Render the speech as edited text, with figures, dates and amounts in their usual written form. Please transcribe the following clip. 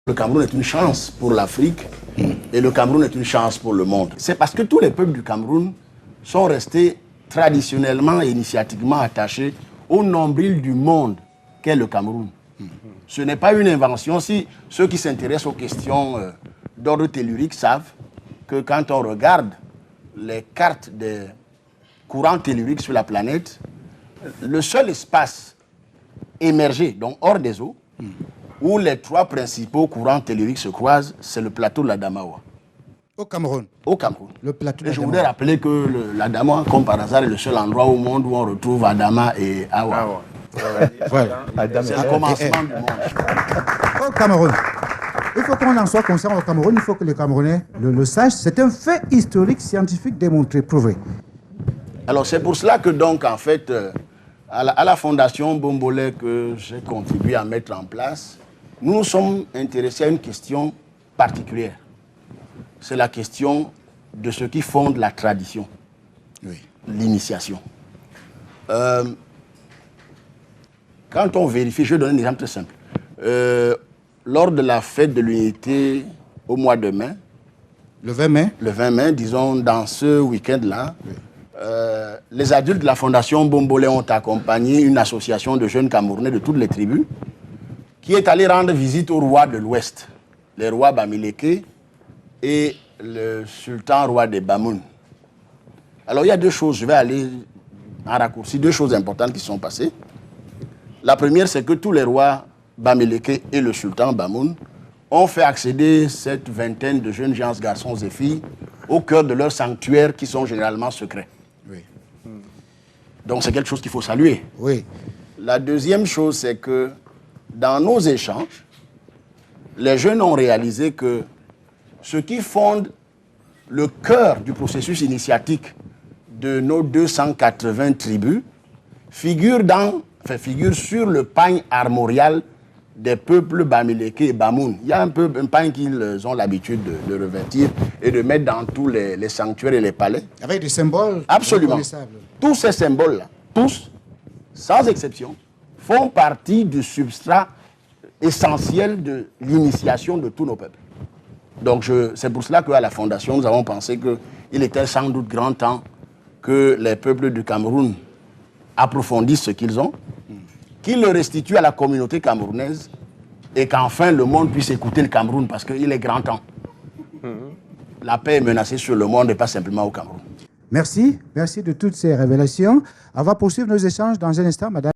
Le Cameroun est une chance pour l'Afrique et le Cameroun est une chance pour le monde. C'est parce que tous les peuples du Cameroun sont restés traditionnellement et initiatiquement attachés au nombril du monde qu'est le Cameroun. Ce n'est pas une invention. Si ceux qui s'intéressent aux questions d'ordre tellurique savent que quand on regarde les cartes des courants telluriques sur la planète, le seul espace émergé, donc hors des eaux, où les trois principaux courants telluriques se croisent, c'est le plateau de l'Adamawa. Au Cameroun. Au Cameroun. Le plateau de Et je voudrais rappeler que l'Adamawa, comme par hasard, est le seul endroit au monde où on retrouve Adama et Awa. Voilà. C'est le commencement du monde. Au Cameroun. Il faut qu'on en soit conscient au Cameroun, il faut que les Camerounais le sachent. C'est un fait historique, scientifique, démontré, prouvé. Alors c'est pour cela que donc en fait, à la Fondation Bombolé que j'ai contribué à mettre en place, nous nous sommes intéressés à une question particulière. C'est la question de ce qui fonde la tradition, l'initiation. Quand on vérifie, je vais donner un exemple très simple. Lors de la fête de l'unité au mois de mai, le 20 mai, disons dans ce week-end-là, les adultes de la Fondation Bombolé ont accompagné une association de jeunes Camerounais de toutes les tribus qui est allée rendre visite aux rois de l'Ouest, les rois Bamileke et le sultan roi des Bamoun. Alors il y a deux choses, je vais aller en raccourci, deux choses importantes qui sont passées. La première, c'est que tous les rois Bamileke et le sultan Bamoun ont fait accéder cette vingtaine de jeunes gens, garçons et filles au cœur de leurs sanctuaires qui sont généralement secrets. Oui. Donc c'est quelque chose qu'il faut saluer. Oui. La deuxième chose, c'est que dans nos échanges, les jeunes ont réalisé que ce qui fonde le cœur du processus initiatique de nos 280 tribus figure sur le pagne armorial des peuples Bamileke et Bamoun. Il y a un pagne qu'ils ont l'habitude de revêtir et de mettre dans tous les sanctuaires et les palais. Avec des symboles. Absolument. Tous ces symboles-là, tous, sans exception, font partie du substrat essentiel de l'initiation de tous nos peuples. Donc c'est pour cela qu'à la Fondation, nous avons pensé qu'il était sans doute grand temps que les peuples du Cameroun approfondissent ce qu'ils ont, qu'ils le restituent à la communauté camerounaise et qu'enfin le monde puisse écouter le Cameroun parce qu'il est grand temps. La paix est menacée sur le monde et pas simplement au Cameroun. Merci de toutes ces révélations. On va poursuivre nos échanges dans un instant, madame.